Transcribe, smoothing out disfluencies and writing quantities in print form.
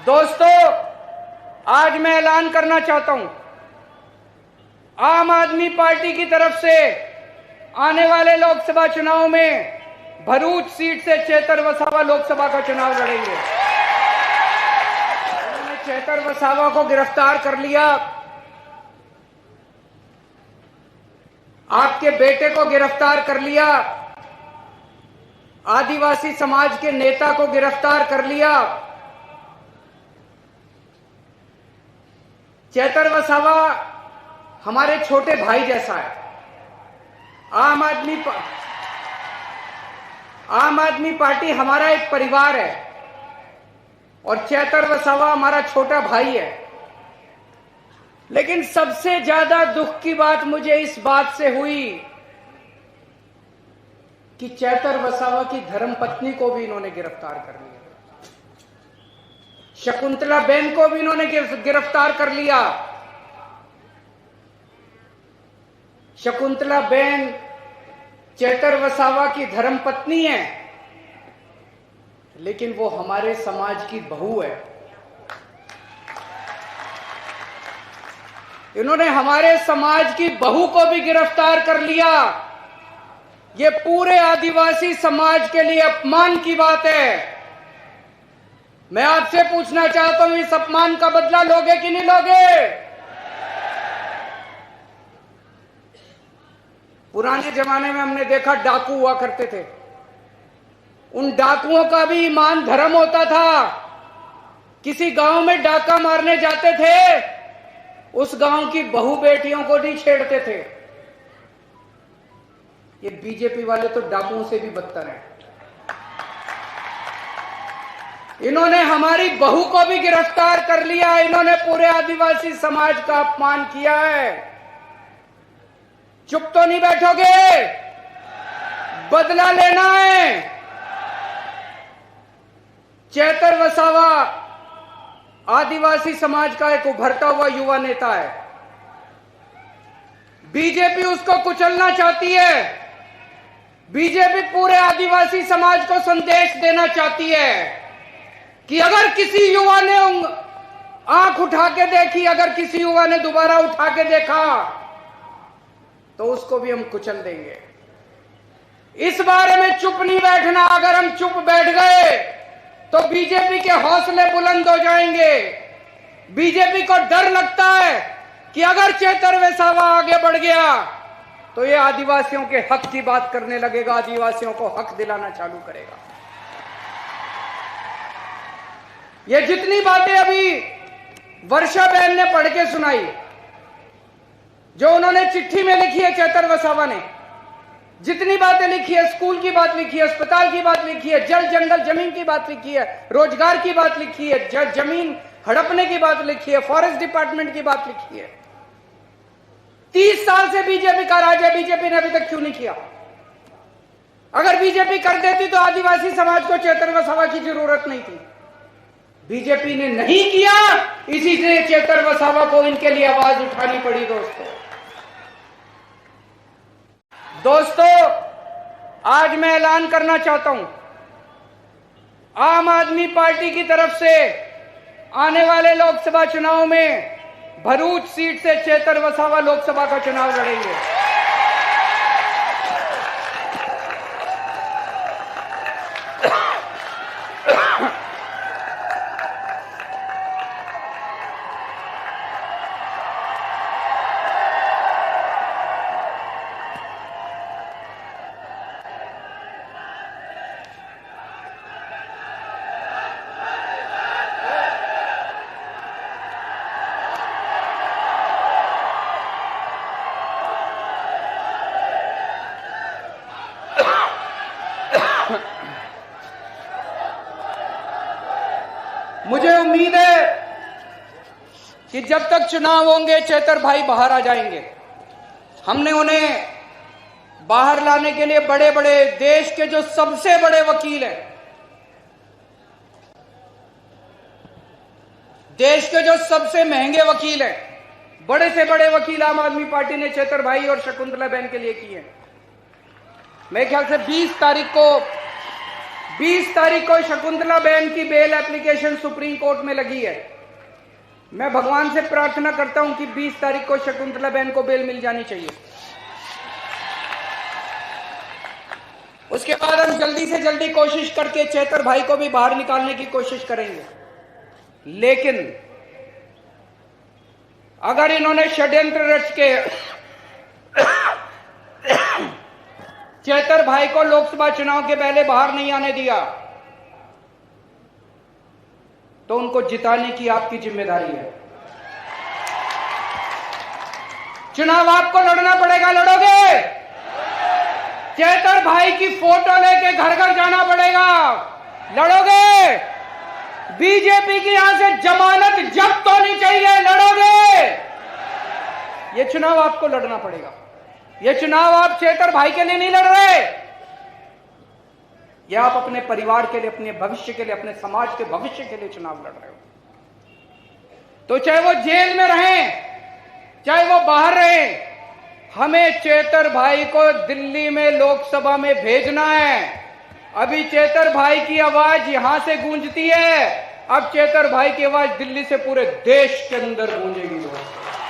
दोस्तों, आज मैं ऐलान करना चाहता हूं, आम आदमी पार्टी की तरफ से आने वाले लोकसभा चुनाव में भरूच सीट से चेतर वसावा लोकसभा का चुनाव लड़ेंगे। उन्होंने चेतर वसावा को गिरफ्तार कर लिया, आपके बेटे को गिरफ्तार कर लिया, आदिवासी समाज के नेता को गिरफ्तार कर लिया। चेतर वसावा हमारे छोटे भाई जैसा है। आम आदमी पार्टी हमारा एक परिवार है और चेतर वसावा हमारा छोटा भाई है। लेकिन सबसे ज्यादा दुख की बात मुझे इस बात से हुई कि चेतर वसावा की धर्मपत्नी को भी इन्होंने गिरफ्तार कर लिया, शकुंतला बेन को भी इन्होंने गिरफ्तार कर लिया। शकुंतला बेन चेतर वसावा की धर्मपत्नी है, लेकिन वो हमारे समाज की बहू है। इन्होंने हमारे समाज की बहू को भी गिरफ्तार कर लिया। ये पूरे आदिवासी समाज के लिए अपमान की बात है। मैं आपसे पूछना चाहता हूं, इस अपमान का बदला लोगे कि नहीं लोगे? पुराने जमाने में हमने देखा डाकू हुआ करते थे। उन डाकुओं का भी ईमान धर्म होता था। किसी गांव में डाका मारने जाते थे, उस गांव की बहू बेटियों को नहीं छेड़ते थे। ये बीजेपी वाले तो डाकुओं से भी बदतर हैं। इन्होंने हमारी बहू को भी गिरफ्तार कर लिया। इन्होंने पूरे आदिवासी समाज का अपमान किया है। चुप तो नहीं बैठोगे? बदला लेना है। चेतर वसावा आदिवासी समाज का एक उभरता हुआ युवा नेता है। बीजेपी उसको कुचलना चाहती है। बीजेपी पूरे आदिवासी समाज को संदेश देना चाहती है कि अगर किसी युवा ने आंख उठा के देखी, अगर किसी युवा ने दोबारा उठा के देखा, तो उसको भी हम कुचल देंगे। इस बारे में चुप नहीं बैठना। अगर हम चुप बैठ गए तो बीजेपी के हौसले बुलंद हो जाएंगे। बीजेपी को डर लगता है कि अगर चेतर वसावा आगे बढ़ गया तो ये आदिवासियों के हक की बात करने लगेगा, आदिवासियों को हक दिलाना चालू करेगा। ये जितनी बातें अभी वर्षा बहन ने पढ़ के सुनाई, जो उन्होंने चिट्ठी में लिखी है, चेतर वसावा ने जितनी बातें लिखी है, स्कूल की बात लिखी है, अस्पताल की बात लिखी है, जल जंगल जमीन की बात लिखी है, रोजगार की बात लिखी है, जमीन हड़पने की बात लिखी है, फॉरेस्ट डिपार्टमेंट की बात लिखी है। 30 साल से बीजेपी का राज है, बीजेपी ने अभी तक क्यों नहीं किया? अगर बीजेपी कर देती तो आदिवासी समाज को चेतर वसावा की जरूरत नहीं थी। बीजेपी ने नहीं किया, इसी से चेतर वसावा को इनके लिए आवाज उठानी पड़ी। दोस्तों, आज मैं ऐलान करना चाहता हूं, आम आदमी पार्टी की तरफ से आने वाले लोकसभा चुनाव में भरूच सीट से चेतर वसावा लोकसभा का चुनाव लड़ेंगे। मुझे उम्मीद है कि जब तक चुनाव होंगे चेतर भाई बाहर आ जाएंगे। हमने उन्हें बाहर लाने के लिए बड़े बड़े देश के जो सबसे बड़े वकील हैं, देश के जो सबसे महंगे वकील हैं, बड़े से बड़े वकील आम आदमी पार्टी ने चेतर भाई और शकुंतला बेन के लिए किए। मेरे ख्याल से 20 तारीख को 20 तारीख को शकुंतला बहन की बेल एप्लीकेशन सुप्रीम कोर्ट में लगी है। मैं भगवान से प्रार्थना करता हूं कि 20 तारीख को शकुंतला बहन को बेल मिल जानी चाहिए। उसके बाद हम जल्दी से जल्दी कोशिश करके चेतर भाई को भी बाहर निकालने की कोशिश करेंगे। लेकिन अगर इन्होंने षड्यंत्र रच के चेतर भाई को लोकसभा चुनाव के पहले बाहर नहीं आने दिया तो उनको जिताने की आपकी जिम्मेदारी है। चुनाव आपको लड़ना पड़ेगा, लड़ोगे? चेतर भाई की फोटो लेके घर घर जाना पड़ेगा, लड़ोगे? बीजेपी की यहां से जमानत जब्त होनी चाहिए, लड़ोगे? ये चुनाव आपको लड़ना पड़ेगा। ये चुनाव आप चेतर भाई के लिए नहीं लड़ रहे, ये आप अपने परिवार के लिए, अपने भविष्य के लिए, अपने समाज के भविष्य के लिए चुनाव लड़ रहे हो। तो चाहे वो जेल में रहें, चाहे वो बाहर रहें, हमें चेतर भाई को दिल्ली में लोकसभा में भेजना है। अभी चेतर भाई की आवाज यहां से गूंजती है, अब चेतर भाई की आवाज दिल्ली से पूरे देश के अंदर गूंजेगी दोस्तों।